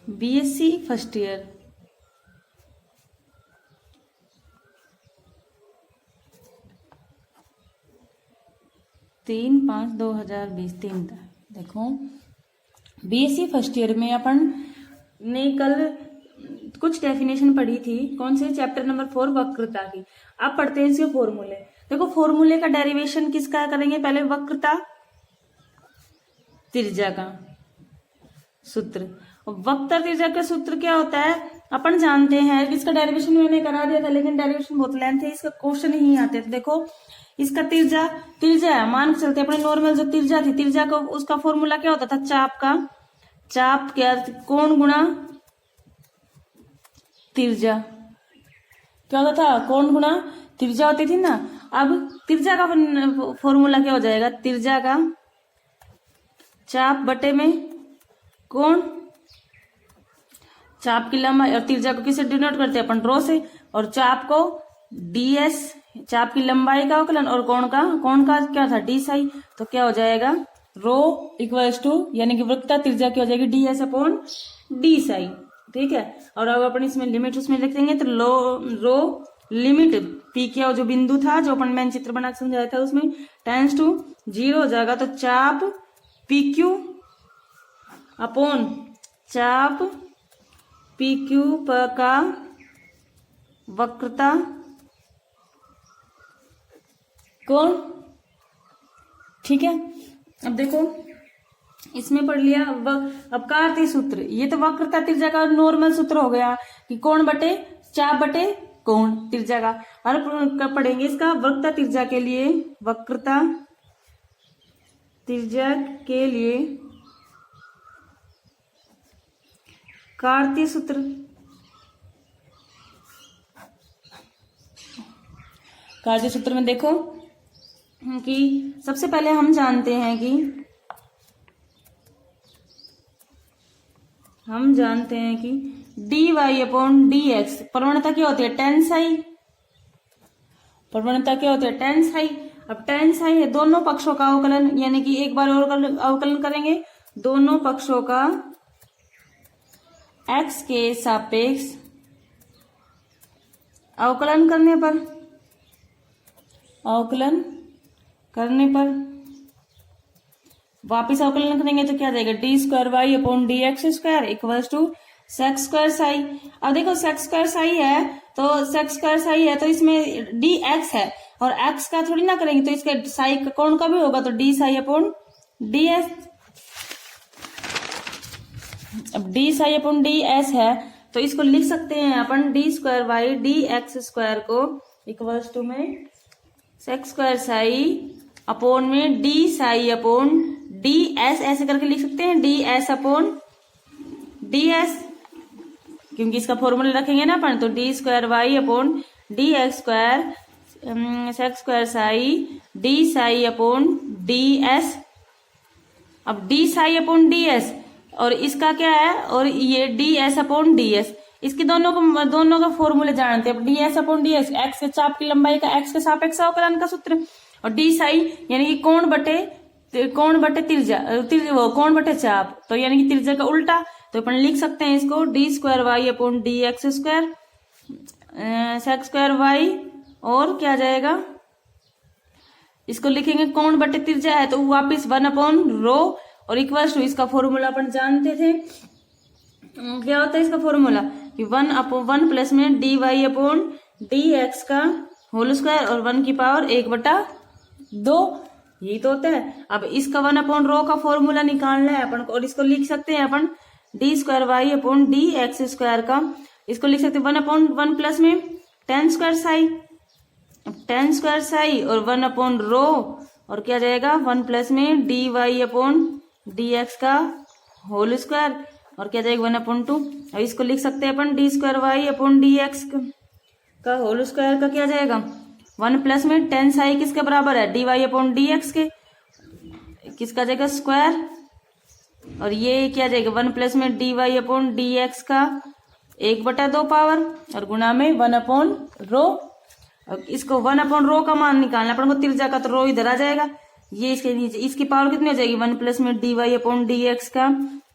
BSc first year, तीन 5/2020 3। देखो BSc first year में अपन ने कल कुछ डेफिनेशन पढ़ी थी, कौन से चैप्टर नंबर 4 वक्रता की। अब पढ़ते हैं इसके फॉर्मूले। देखो फॉर्मूले का डेरिवेशन किसका करेंगे, पहले वक्रता त्रिज्या का सूत्र। वक्रता त्रिज्या का सूत्र क्या होता है अपन जानते हैं, इसका डेरिवेशन मैंने करा दिया था लेकिन डेरिवेशन बहुत लेंथ है, इसका क्वेश्चन ही आते थे। देखो इसका त्रिज्या है, मान के चलते अपने नॉर्मल जो त्रिज्या थी, त्रिज्या को उसका फॉर्मूला क्या होता था, चाप क्या कोण गुणा त्रिज्या, क्या होता था, कोण गुणा त्रिज्या होती थी ना। अब त्रिज्या का फॉर्मूला क्या हो जाएगा, त्रिज्या का चाप बटे में कोण, चाप की लंबाई, और त्रिज्या को किससे डिनोट करते हैं अपन, रो से, और चाप को ds, चाप की लंबाई का अवकलन, और कोण का क्या था, डी साई। तो क्या हो जाएगा, रो इक्वल्स टू, यानी कि वक्रता त्रिज्या क्या हो जाएगी, ds अपॉन डी साई। ठीक है, और अब अपन इसमें लिमिट उसमें लिख देंगे, तो रो लिमिट पी क्या जो बिंदु था जो अपन मैंने चित्र बना के समझाया था उसमें टेंस टू 0 हो जाएगा। तो चाप पी क्यू अपॉन चाप पी क्यू का वक्रता कोण। ठीक है, अब देखो इसमें पढ़ लिया। अब कार्तीय सूत्र, ये तो वक्रता त्रिज्या का नॉर्मल सूत्र हो गया कि कोण बटे चाप बटे कोण त्रिज्या का। और कब पढ़ेंगे इसका वक्रता त्रिज्या के लिए, वक्रता त्रिज्या के लिए कार्तीय सूत्र। कार्तीय सूत्र में देखो कि सबसे पहले हम जानते हैं कि dy अपॉन dx प्रवणता क्या होती है, टेंसाई। प्रवणता क्या होती है, टेंसाई। अब टेंसाई है दोनों पक्षों का अवकलन, यानी कि एक बार और अवकलन करेंगे दोनों पक्षों का x के सापेक्ष अवकलन करने पर वापिस अवकलन करेंगे तो क्या जाएगा, d square y upon d x square equals to sec square psi. अब देखो सेक्स स्क्वायर साई है तो इसमें डी एक्स है और एक्स का थोड़ी ना करेंगे, तो इसके साई का कोण का भी होगा, तो d psi upon d s. अब d psi upon d s है तो इसको लिख सकते हैं अपन d square y d x square को इक्वल्स टू में सेक्स स्क्वायर साई अपॉन में d psi upon d s, ऐसे करके लिख सकते हैं d s upon d s, क्योंकि इसका फॉर्मूला रखेंगे ना अपन, तो d square y upon d x square sec square psi D psi upon d s. अब d psi upon d s और इसका क्या है, और ये d s upon d s, इसके दोनों का फॉर्मूले जानते हैं। D s upon d s x के चाप की लंबाई का एक्स के सापेक्ष अवकलन का सूत्र, और डी साई यानी कि कोण बटे त्रिज्या, कोण बटे चाप, तो यानी कि त्रिज्या का उल्टा। तो अपन लिख सकते हैं इसको d square y upon d x square sec square y, और क्या जाएगा, इसको लिखेंगे कोण बटे त्रिज्या है तो वापिस 1 अपॉन रो, और इक्वल्स टू इसका फॉर्मूला अपन जानते थे क्या होता है इसका फॉर्मूला कि 1 प्लस में d y upon d x का होल स्क्वायर और 1 की पावर 1/2, यही तो होता है। अब इसका 1 अपॉन रो का फॉर्मूला निकालना है अपन को, और इसको लिख सकते हैं अपन d square y upon d x square का, इसको लिख सकते हैं 1 अपॉन 1 प्लस में टेन स्क्वायर साई, अब टेन स्क्वायर साई और 1 अपॉन रो, और क्या जाएगा 1 प्लस में d y upon d x का होल स्क्वायर, और क्या जाएगा 1/2। अब इसको लिख सकते हैं अपन d square y upon d x का होल स्क्वायर का क्या जाएगा 1 प्लस में टेन साई किसके बराबर है, d y upon d x के, किसका जाएगा स्क्वायर, और ये क्या जाएगा 1 प्लस में d y upon d x का 1/2 पावर, और गुणा में 1 अपॉन रो। अब इसको 1 अपॉन रो का मान निकालना अपन को, त्रिज्या का तो रो इधर आ जाएगा, ये इसके नीचे, इसकी पावर कितनी हो जाएगी 1 प्लस में d y upon d x का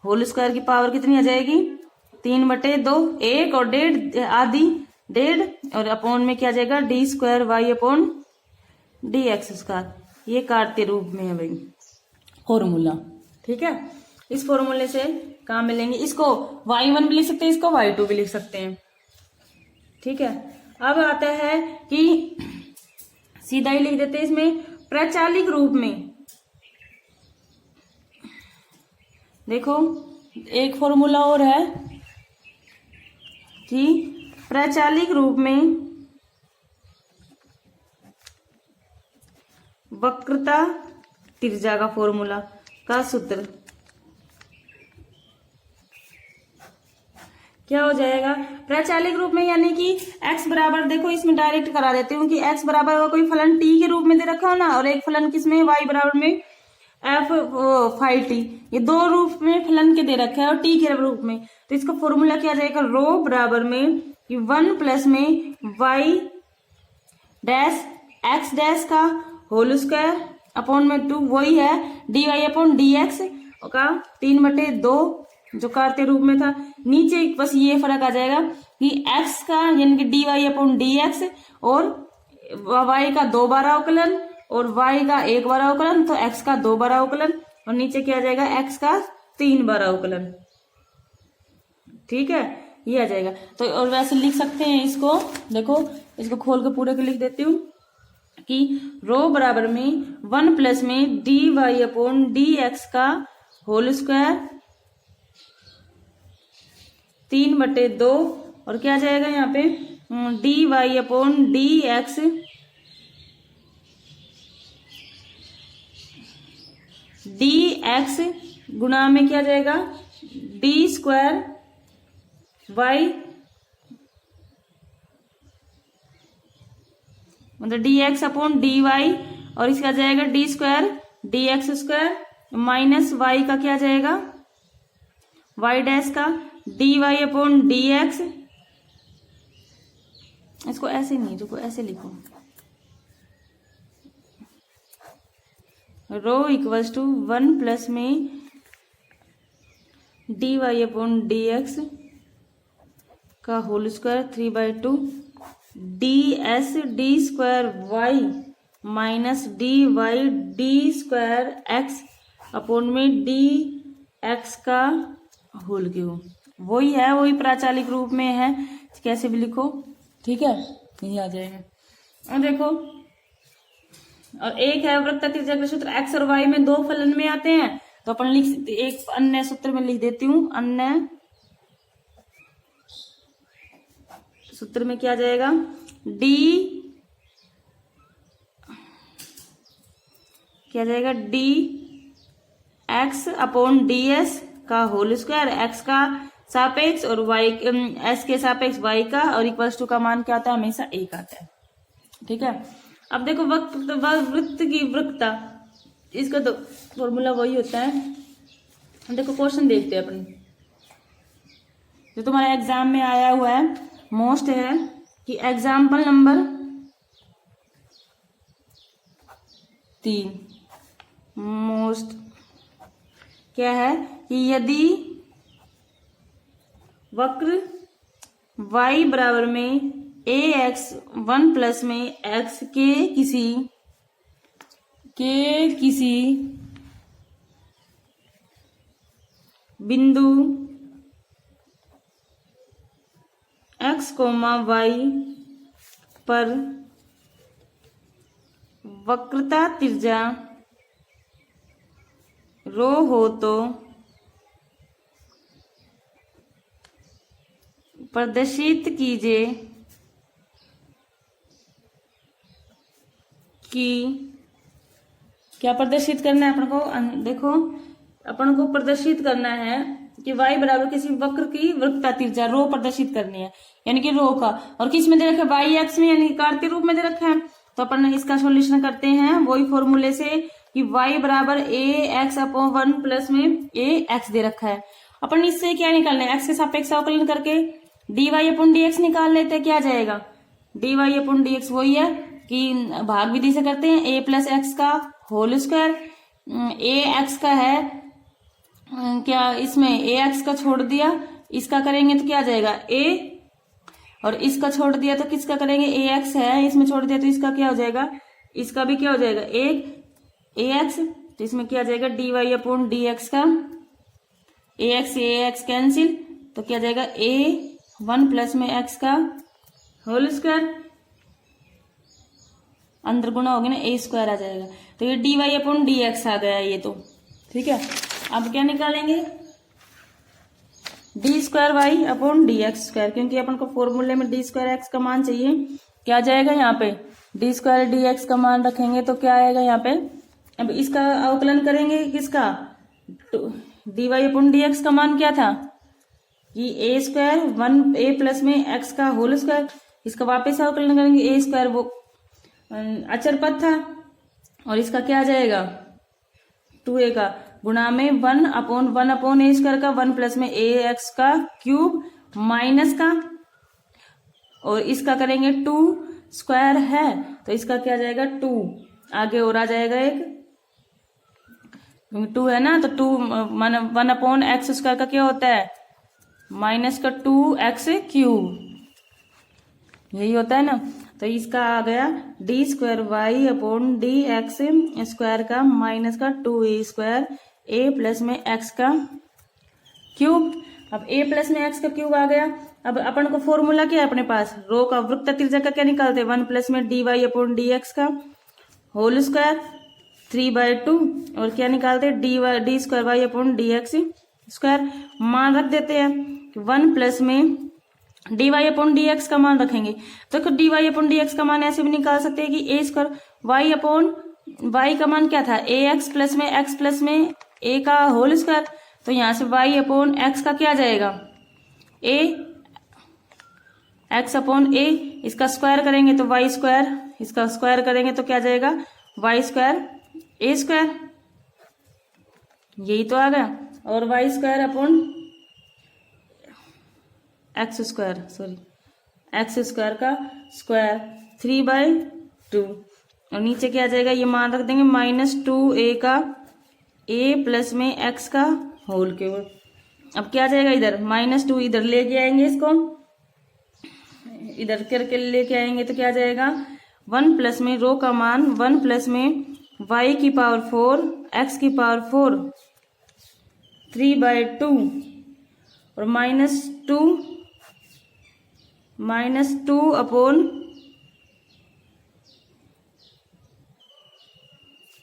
होल स्क्वायर की पावर कितनी आ जाएगी 3/2, 1 और 1.5 आधी 1.5 और अपॉन में क्या जाएगा d2y/dx²। ये कार्तीय रूप में है भाई फॉर्मूला। ठीक है, इस फॉर्मूले से कहाँ मिलेंगे, इसको y1 भी लिख सकते हैं, इसको y2 भी लिख सकते हैं। ठीक है, अब आता है कि सीधा ही लिख देते हैं इसमें प्रचालिक रूप में। देखो एक फॉर्मूला और है कि प्रचालिक रूप में वक्रता त्रिज्या का फॉर्मूला का सूत्र क्या हो जाएगा प्रचालिक रूप में, यानी कि x बराबर, देखो इसमें डायरेक्ट करा देती हूँ कि x बराबर का कोई फलन t के रूप में दे रखा है ना, और एक फलन किसमें y बराबर में f फाई t, ये दो रूप में फलन के दे रखा है और t के रूप में। तो इसका फॉर्मूला क्या जाएगा रो बराबर में 1 प्लस में y डैश x डैश का होल स्क्वायर अपॉन में 2, वही है dy/dx का 3/2 जो कार्तीय रूप में था। नीचे बस ये फर्क आ जाएगा कि x का यानी कि dy/dx और y का 2 बार अवकलन और y का 1 बार अवकलन, तो x का 2 बार अवकलन और नीचे क्या आ जाएगा x का 3 बार अवकलन। ठीक है, ये आ जाएगा। तो और वैसे लिख सकते हैं इसको, देखो इसको खोल के पूरे के लिख देती हूँ कि रो बराबर में 1 प्लस में dy/dx का होल स्क्वायर 3/2 और क्या जाएगा यहाँ पे dy/dx dx गुणा में क्या जाएगा d² y मतलब dx/dy और इसका जाएगा d² dx² माइनस y का क्या जाएगा y डैश का dy/dx। इसको ऐसे नहीं, रुको ऐसे लिखो रो इक्वल्स टू 1 प्लस में dy/dx का whole square 3/2 ds d² y minus dy/d² upon में dx का होल क्यूब। वही है, वही प्राचालिक रूप में है, कैसे भी लिखो। ठीक है, ये आ जाएगा। और देखो और एक है वृत्त त्रिज्या का सूत्र x और y में दो फलन में आते हैं, तो अपन लिख एक अन्य सूत्र में लिख देती हूँ। अन्य सूत्र में क्या जाएगा d क्या जाएगा dx/ds का होल स्क्वायर x का सापेक्ष और y s के सापेक्ष y का और इक्वल्स टू का मान क्या आता है हमेशा 1 आता है। ठीक है, अब देखो वृत्त की वक्रता, इसका तो फॉर्मूला वही होता है। देखो क्वेश्चन देखते हैं अपन, जो तुम्हारे एग्जाम में आया हुआ है मोस्ट है कि एग्जाम्पल नंबर 3 मोस्ट क्या है कि यदि वक्र y बराबर में ax 1 प्लस में x के किसी बिंदु x, y पर वक्रता त्रिज्या रो हो तो प्रदर्शित कीजिए कि क्या प्रदर्शित करना है अपन को। देखो अपन को प्रदर्शित करना है कि y बराबर किसी वक्र की वक्रता त्रिज्या रो प्रदर्शित करनी है, यानी कि रो का, और किस में दे रखा है y x में, यानी कार्तीय रूप में दे रखा है। तो अपन इसका सॉल्यूशन करते हैं वही फॉर्मूले से कि y बराबर ax/1 प्लस में ax दे रखा है। अपन इससे क्या निकालना है x के सापेक्ष अवकलन करके dy/dx निकाल लेते, क्या जाएगा dy/dx वही है कि भाग विधि से करते हैं a प्लस एक्स का होल स्क्वायर, a x का है क्या इसमें a x का छोड़ दिया इसका करेंगे तो क्या आ जाएगा ए, और इसका छोड़ दिया तो किसका करेंगे, ए एक्स है, इसमें छोड़ दिया तो इसका क्या हो जाएगा, इसका भी क्या हो जाएगा ए एक्स, तो इसमें क्या आ जाएगा d y upon d x का, ए एक्स कैंसिल, तो क्या आ जाएगा ए 1 प्लस में एक्स का होल स्क्वायर, अंदर गुणा होगी ना ए स्क्वायर आ जाएगा, तो ये d y upon d x आ गया ये तो, ठीक है। अब क्या निकालेंगे, d square y upon d x square, क्योंकि अपन को फॉर्मूले में डी स्क्वायर एक्स का मान चाहिए, क्या जाएगा यहाँ पे डी स्क्वायर डी एक्स का मान रखेंगे तो क्या आएगा यहाँ पे, अब इसका अवकलन करेंगे किसका, d y upon d x का मान क्या था कि ए स्क्वायर 1 ए प्लस में एक्स का होल स्क्वायर, इसका वापस अवकलन करेंगे ए स्क्वायर वो अचर पद था, और इसका क्या आ जाएगा 2a का गुणा में 1 अपॉन ए स्क्वायर का 1 प्लस में ए एक्स का क्यूब माइनस का, और इसका करेंगे 2 स्क्वायर है तो इसका क्या आ जाएगा 2, आगे और आ जाएगा एक 2 है ना, तो 2 1 अपॉन एक्स स्क्वायर का क्या होता है माइनस का 2x क्यूब, यही होता है ना, तो इसका आ गया d square y upon d x square का माइनस का 2a स्क्वायर ए प्लस में एक्स का क्यूब। अब a प्लस में एक्स का क्यूब आ गया, अब अपन को फॉर्मूला क्या है अपने पास, रो का वृत्त त्रिज्या का क्या निकालते हैं 1 प्लस में d y upon d x का होल स्क्वायर 3/2, और क्या निकालते हैं d square y upon d x square, मान रख देते हैं 1 प्लस में d y upon d x का मान रखेंगे, तो d y upon d x का मान ऐसे भी निकाल सकते हैं कि a square y upon y का मान क्या था ए एक्स प्लस में ए का होल स्क्वायर, तो यहां से वाई अपॉन एक्स का क्या जाएगा ए एक्स अपॉन ए, इसका स्क्वायर करेंगे तो वाई स्क्वायर, इसका स्क्वायर करेंगे तो क्या जाएगा वाई स्क्वायर ए स्क्वायर, यही तो आ गया, और y square upon x square का स्क्वायर 3/2, और नीचे क्या आ जाएगा ये मान रख देंगे -2a का a प्लस में x का होल क्यूब। अब क्या आ जाएगा इधर -2 इधर लेके आएंगे, इसको इधर करके लेके आएंगे तो क्या आ जाएगा 1 प्लस में रो का मान 1 प्लस में y की पावर 4 x की पावर 4 3/2 और -2 अपॉन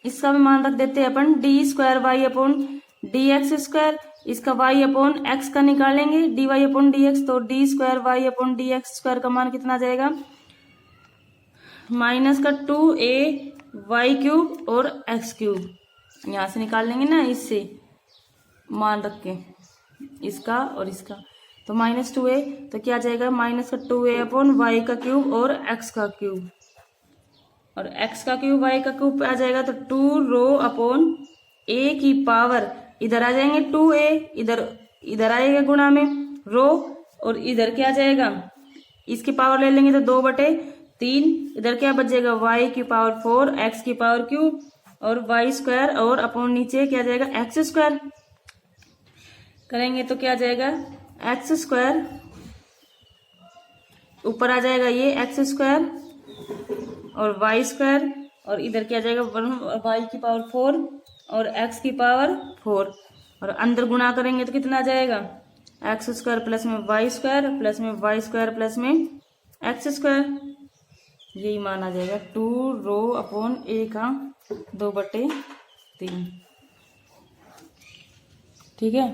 इसका भी मान रख देते हैं अपन d square y upon d x square, इसका वाई अपॉन एक्स का निकालेंगे d y upon d x, तो d square y upon d x square का मान कितना आ जाएगा -2a वाई क्यूब और एक्स क्यूब, यहां से निकाल लेंगे ना इससे मान रख के इसका और इसका, तो -2a तो क्या आ जाएगा -2a अपॉन वाई का क्यूब और एक्स का क्यूब, और x का क्यूब y का क्यूब आ जाएगा तो 2 रो अपॉन a की पावर, इधर आ जाएंगे 2a, इधर आएगा गुणा में रो, और इधर क्या आ जाएगा इसकी पावर ले लेंगे तो 2/3, इधर क्या बच जाएगा y की पावर 4 x की पावर क्यूब और y स्क्वायर, और अपॉन नीचे क्या आ जाएगा x स्क्वायर करेंगे तो क्या आ जाएगा x स्क्वायर, ऊपर आ जाएगा ये x स्क्वायर और वाई स्क्वायर, और इधर क्या जाएगा वाई की पावर 4 और एक्स की पावर 4, और अंदर गुणा करेंगे तो कितना आ जाएगा एक्स स्क्वायर प्लस में वाई स्क्वायर प्लस में वाई स्क्वायर प्लस में एक्स स्क्वायर, यही मान आ जाएगा 2 रो अपॉन ए का 2/3, ठीक है।